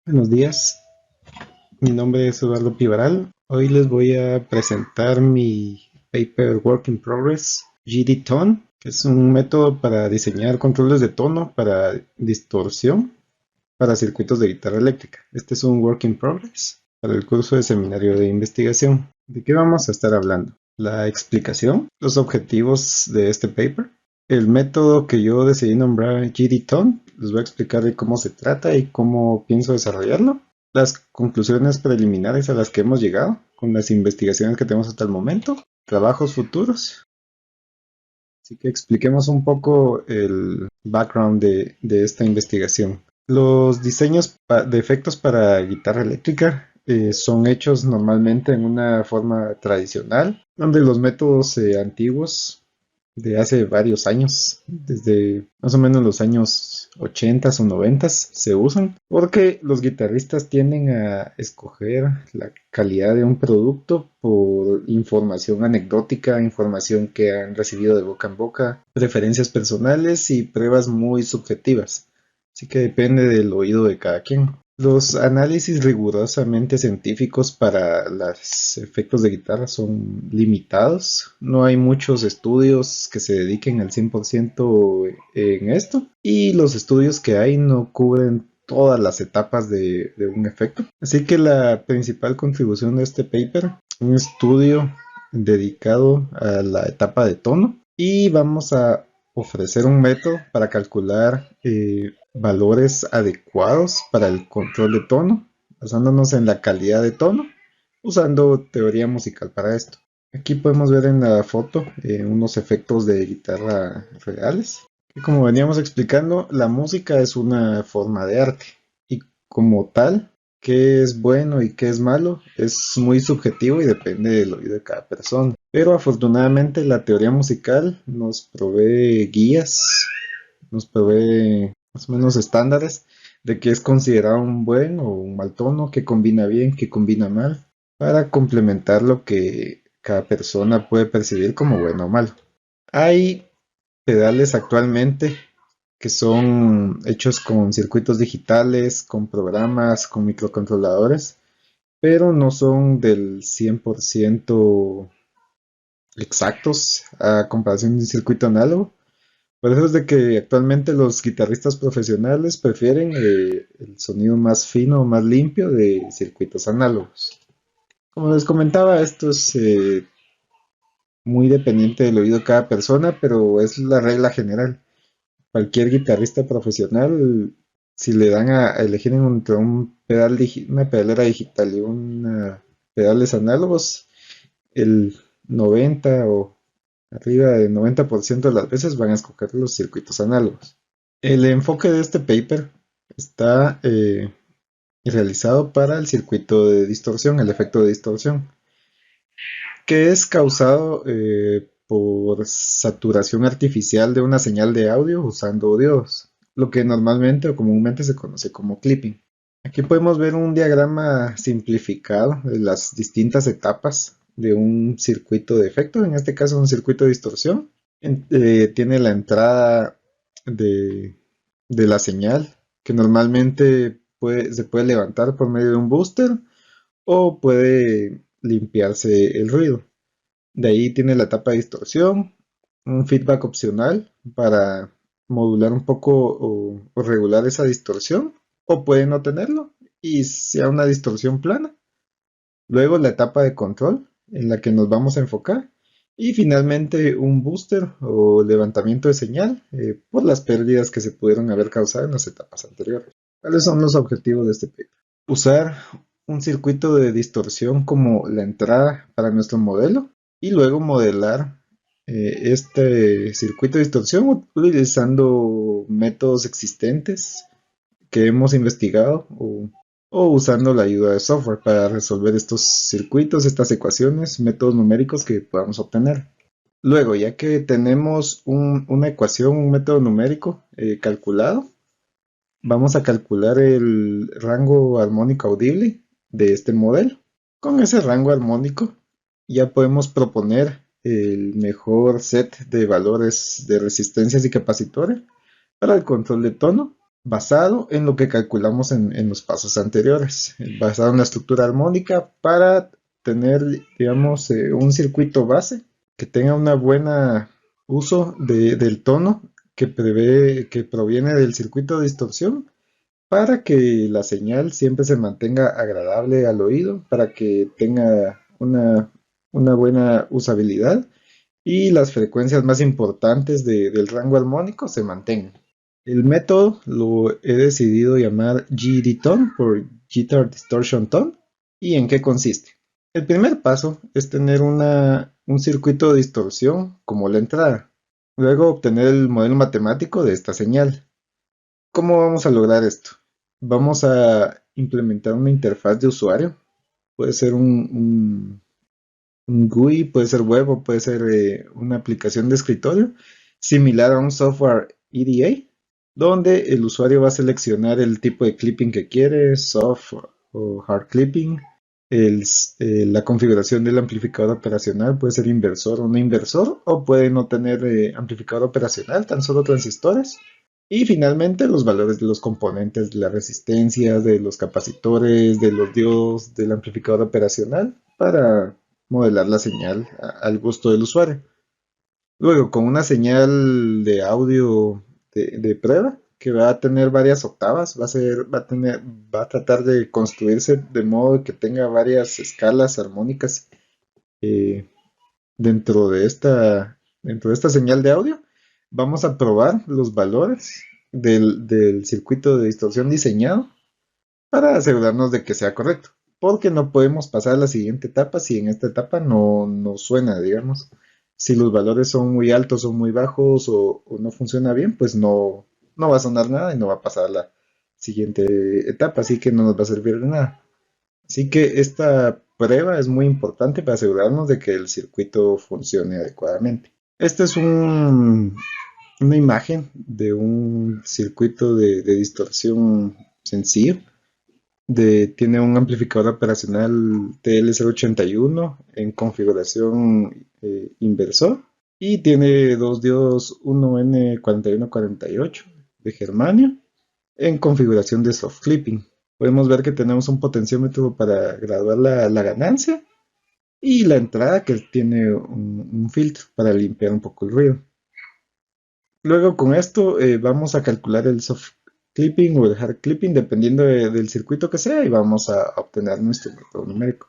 Buenos días, mi nombre es Eduardo Pivaral. Hoy les voy a presentar mi paper Work in Progress GD-Tone, que es un método para diseñar controles de tono para distorsión para circuitos de guitarra eléctrica. Este es un Work in Progress para el curso de seminario de investigación. ¿De qué vamos a estar hablando? La explicación, los objetivos de este paper, el método que yo decidí nombrar GD-Tone. Les voy a explicar de cómo se trata y cómo pienso desarrollarlo. Las conclusiones preliminares a las que hemos llegado con las investigaciones que tenemos hasta el momento. Trabajos futuros. Así que expliquemos un poco el background de esta investigación. Los diseños de efectos para guitarra eléctrica son hechos normalmente en una forma tradicional, donde los métodos antiguos de hace varios años, desde más o menos los años 80 o 90 se usan, porque los guitarristas tienden a escoger la calidad de un producto por información anecdótica, información que han recibido de boca en boca, preferencias personales y pruebas muy subjetivas. Así que depende del oído de cada quien. Los análisis rigurosamente científicos para los efectos de guitarra son limitados. No hay muchos estudios que se dediquen al 100% en esto. Y los estudios que hay no cubren todas las etapas de un efecto. Así que la principal contribución de este paper, un estudio dedicado a la etapa de tono. Y vamos a ofrecer un método para calcular valores adecuados para el control de tono, basándonos en la calidad de tono, usando teoría musical para esto. Aquí podemos ver en la foto unos efectos de guitarra reales. Y como veníamos explicando, la música es una forma de arte y como tal, qué es bueno y qué es malo es muy subjetivo y depende del oído de cada persona. Pero afortunadamente la teoría musical nos provee guías, nos provee más o menos estándares de qué es considerado un buen o un mal tono, qué combina bien, qué combina mal, para complementar lo que cada persona puede percibir como bueno o malo. Hay pedales actualmente que son hechos con circuitos digitales, con programas, con microcontroladores, pero no son del 100% exactos a comparación de un circuito análogo. Por eso es de que actualmente los guitarristas profesionales prefieren el sonido más fino, más limpio de circuitos análogos. Como les comentaba, esto es muy dependiente del oído de cada persona, pero es la regla general. Cualquier guitarrista profesional, si le dan a elegir entre un una pedalera digital y una pedales análogos, el 90 o arriba del 90% de las veces van a escoger los circuitos análogos. El enfoque de este paper está realizado para el circuito de distorsión, el efecto de distorsión, que es causado por saturación artificial de una señal de audio usando diodos, lo que normalmente o comúnmente se conoce como clipping. Aquí podemos ver un diagrama simplificado de las distintas etapas de un circuito de efecto, en este caso un circuito de distorsión. Tiene la entrada de, de la señal, que normalmente se puede levantar por medio de un booster o puede limpiarse el ruido. De ahí tiene la etapa de distorsión, un feedback opcional para modular un poco o regular esa distorsión, o puede no tenerlo y sea una distorsión plana. Luego la etapa de control en la que nos vamos a enfocar. Y finalmente un booster o levantamiento de señal por las pérdidas que se pudieron haber causado en las etapas anteriores. ¿Cuáles son los objetivos de este paper? Usar un circuito de distorsión como la entrada para nuestro modelo y luego modelar este circuito de distorsión utilizando métodos existentes que hemos investigado o usando la ayuda de software para resolver estos circuitos, estas ecuaciones, métodos numéricos que podamos obtener. Luego, ya que tenemos una ecuación, un método numérico calculado, vamos a calcular el rango armónico audible de este modelo. Con ese rango armónico ya podemos proponer el mejor set de valores de resistencias y capacitores para el control de tono basado en lo que calculamos en los pasos anteriores, basado en la estructura armónica para tener, digamos, un circuito base que tenga una buena uso del tono que proviene del circuito de distorsión para que la señal siempre se mantenga agradable al oído, para que tenga una buena usabilidad y las frecuencias más importantes del rango armónico se mantengan. El método lo he decidido llamar GD Tone por Guitar Distortion Tone. ¿Y en qué consiste? El primer paso es tener un circuito de distorsión como la entrada. Luego obtener el modelo matemático de esta señal. ¿Cómo vamos a lograr esto? Vamos a implementar una interfaz de usuario. Puede ser un GUI, puede ser web o puede ser una aplicación de escritorio similar a un software EDA, donde el usuario va a seleccionar el tipo de clipping que quiere, soft o hard clipping, la configuración del amplificador operacional, puede ser inversor o no inversor, o puede no tener amplificador operacional, tan solo transistores. Y finalmente los valores de los componentes de la resistencia, de los capacitores, de los diodos, del amplificador operacional para modelar la señal al gusto del usuario. Luego, con una señal de audio de prueba que va a tener varias octavas, va a tratar de construirse de modo que tenga varias escalas armónicas eh, dentro de esta señal de audio. Vamos a probar los valores del circuito de distorsión diseñado para asegurarnos de que sea correcto. Porque no podemos pasar a la siguiente etapa si en esta etapa no suena, digamos. Si los valores son muy altos o muy bajos o no funciona bien, pues no va a sonar nada y no va a pasar a la siguiente etapa, así que no nos va a servir de nada. Así que esta prueba es muy importante para asegurarnos de que el circuito funcione adecuadamente. Esta es una imagen de un circuito de distorsión sencillo. Tiene un amplificador operacional TL081 en configuración inversor y tiene dos diodos 1N4148 de germanio en configuración de soft clipping. Podemos ver que tenemos un potenciómetro para graduar la ganancia y la entrada que tiene un filtro para limpiar un poco el ruido. Luego con esto vamos a calcular el soft clipping o el hard clipping dependiendo del circuito que sea y vamos a obtener nuestro método numérico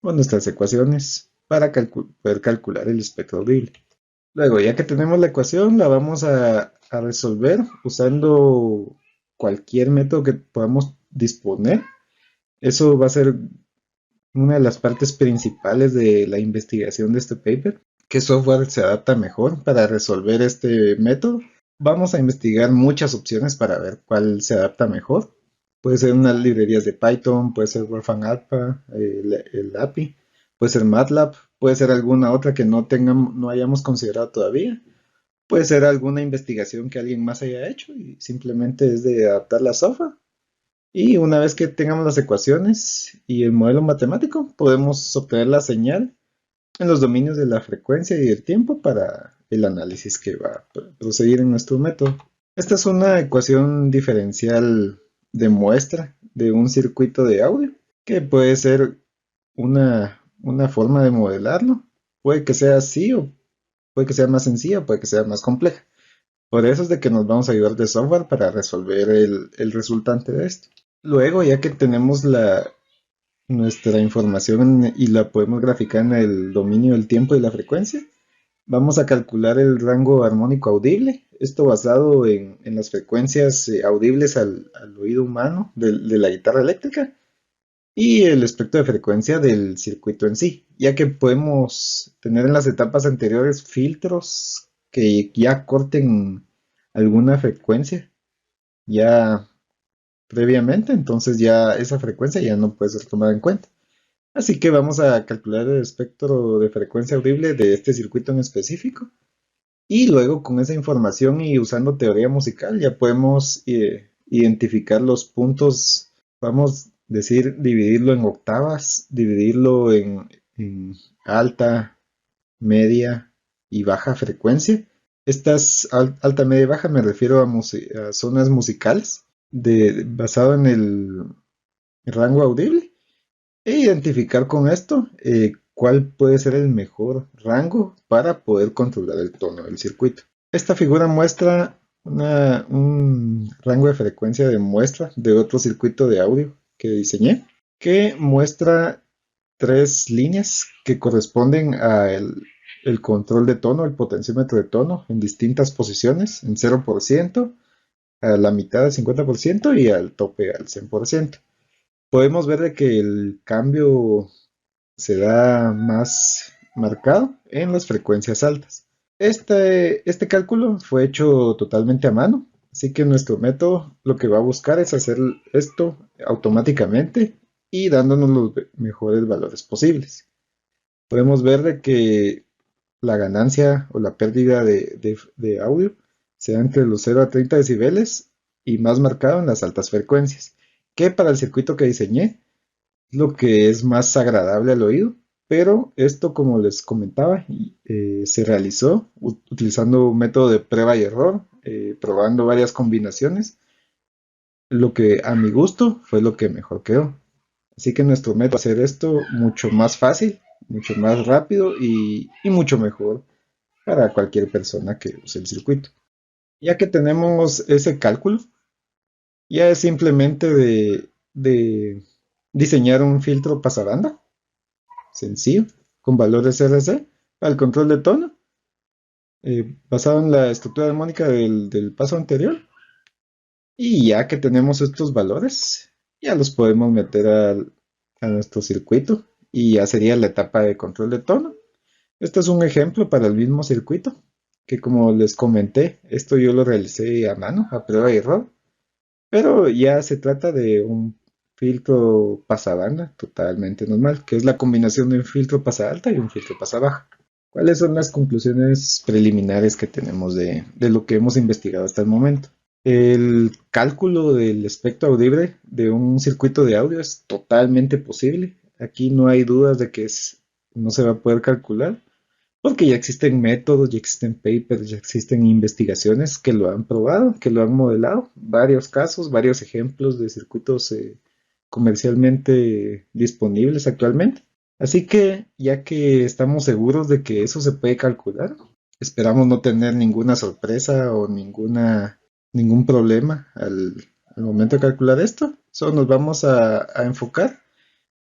o nuestras ecuaciones para poder calcular el espectro audible. Luego, ya que tenemos la ecuación, la vamos a resolver usando cualquier método que podamos disponer. Eso va a ser una de las partes principales de la investigación de este paper. ¿Qué software se adapta mejor para resolver este método? Vamos a investigar muchas opciones para ver cuál se adapta mejor. Puede ser unas librerías de Python, puede ser Wolfram Alpha, el API, puede ser MATLAB, puede ser alguna otra que no hayamos considerado todavía. Puede ser alguna investigación que alguien más haya hecho y simplemente es de adaptar la software. Y una vez que tengamos las ecuaciones y el modelo matemático, podemos obtener la señal en los dominios de la frecuencia y el tiempo para el análisis que va a proseguir en nuestro método. Esta es una ecuación diferencial de muestra de un circuito de audio que puede ser una forma de modelarlo. Puede que sea así o puede que sea más sencilla o puede que sea más compleja. Por eso es de que nos vamos a ayudar de software para resolver el resultante de esto. Luego, ya que tenemos nuestra información y la podemos graficar en el dominio del tiempo y la frecuencia, vamos a calcular el rango armónico audible. Esto basado en las frecuencias audibles al oído humano de la guitarra eléctrica y el espectro de frecuencia del circuito en sí, ya que podemos tener en las etapas anteriores filtros que ya corten alguna frecuencia ya previamente, entonces ya esa frecuencia ya no puede ser tomada en cuenta. Así que vamos a calcular el espectro de frecuencia audible de este circuito en específico. Y luego con esa información y usando teoría musical ya podemos identificar los puntos, vamos a decir, dividirlo en octavas, dividirlo en alta, media y baja frecuencia. Estas alta, media y baja me refiero a zonas musicales basado en el rango audible e identificar con esto cuál puede ser el mejor rango para poder controlar el tono del circuito. Esta figura muestra un rango de frecuencia de muestra de otro circuito de audio que diseñé, que muestra tres líneas que corresponden el control de tono, el potenciómetro de tono en distintas posiciones, en 0%, a la mitad al 50% y al tope al 100%. Podemos ver de que el cambio se da más marcado en las frecuencias altas. Este cálculo fue hecho totalmente a mano, así que nuestro método lo que va a buscar es hacer esto automáticamente y dándonos los mejores valores posibles. Podemos ver de que la ganancia o la pérdida de audio se da entre los 0 a 30 decibeles y más marcado en las altas frecuencias, que para el circuito que diseñé es lo que es más agradable al oído, pero esto, como les comentaba, se realizó utilizando un método de prueba y error, probando varias combinaciones. Lo que a mi gusto fue lo que mejor quedó. Así que nuestro método es hacer esto mucho más fácil, mucho más rápido y mucho mejor para cualquier persona que use el circuito. Ya que tenemos ese cálculo, ya es simplemente de diseñar un filtro pasabanda sencillo con valores RC para el control de tono, basado en la estructura armónica del paso anterior. Y ya que tenemos estos valores, ya los podemos meter a nuestro circuito y ya sería la etapa de control de tono. Este es un ejemplo para el mismo circuito, que como les comenté, esto yo lo realicé a mano, a prueba y error, pero ya se trata de un filtro pasabanda totalmente normal, que es la combinación de un filtro pasa alta y un filtro pasa baja. ¿Cuáles son las conclusiones preliminares que tenemos de lo que hemos investigado hasta el momento? El cálculo del espectro audible de un circuito de audio es totalmente posible. Aquí no hay dudas de que no se va a poder calcular, porque ya existen métodos, ya existen papers, ya existen investigaciones que lo han probado, que lo han modelado. Varios casos, varios ejemplos de circuitos comercialmente disponibles actualmente. Así que, ya que estamos seguros de que eso se puede calcular, esperamos no tener ninguna sorpresa o ningún problema al momento de calcular esto. Solo nos vamos a enfocar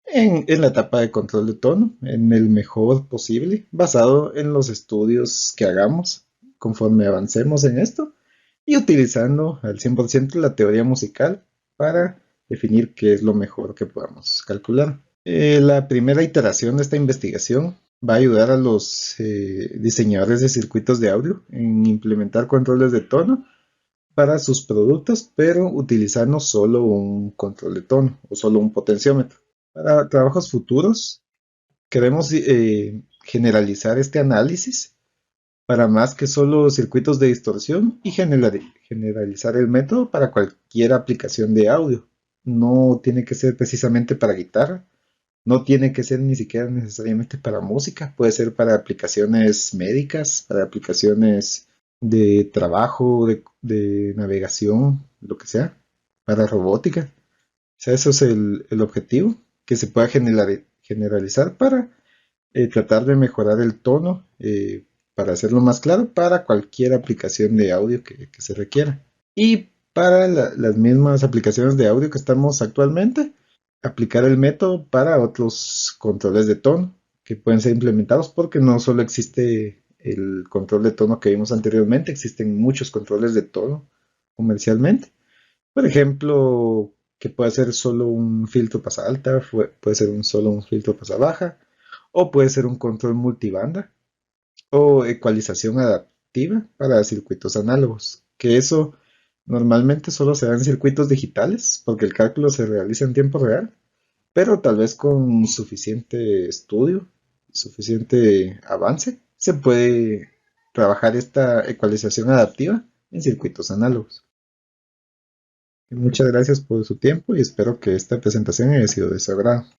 en la etapa de control de tono, en el mejor posible, basado en los estudios que hagamos conforme avancemos en esto y utilizando al 100% la teoría musical para definir qué es lo mejor que podamos calcular. La primera iteración de esta investigación va a ayudar a los diseñadores de circuitos de audio en implementar controles de tono para sus productos, pero utilizando solo un control de tono o solo un potenciómetro. Para trabajos futuros, queremos generalizar este análisis para más que solo circuitos de distorsión y generalizar el método para cualquier aplicación de audio. No tiene que ser precisamente para guitarra, no tiene que ser ni siquiera necesariamente para música, puede ser para aplicaciones médicas, para aplicaciones de trabajo, de navegación, lo que sea, para robótica. O sea, eso es el objetivo, que se pueda generalizar para tratar de mejorar el tono, para hacerlo más claro para cualquier aplicación de audio que se requiera. Y para las mismas aplicaciones de audio que estamos actualmente, aplicar el método para otros controles de tono que pueden ser implementados, porque no solo existe el control de tono que vimos anteriormente, existen muchos controles de tono comercialmente. Por ejemplo, que puede ser solo un filtro pasa alta, puede ser solo un filtro pasa baja, o puede ser un control multibanda o ecualización adaptiva para circuitos análogos, que eso normalmente solo se da en circuitos digitales porque el cálculo se realiza en tiempo real, pero tal vez con suficiente estudio, suficiente avance, se puede trabajar esta ecualización adaptiva en circuitos análogos. Muchas gracias por su tiempo y espero que esta presentación haya sido de su agrado.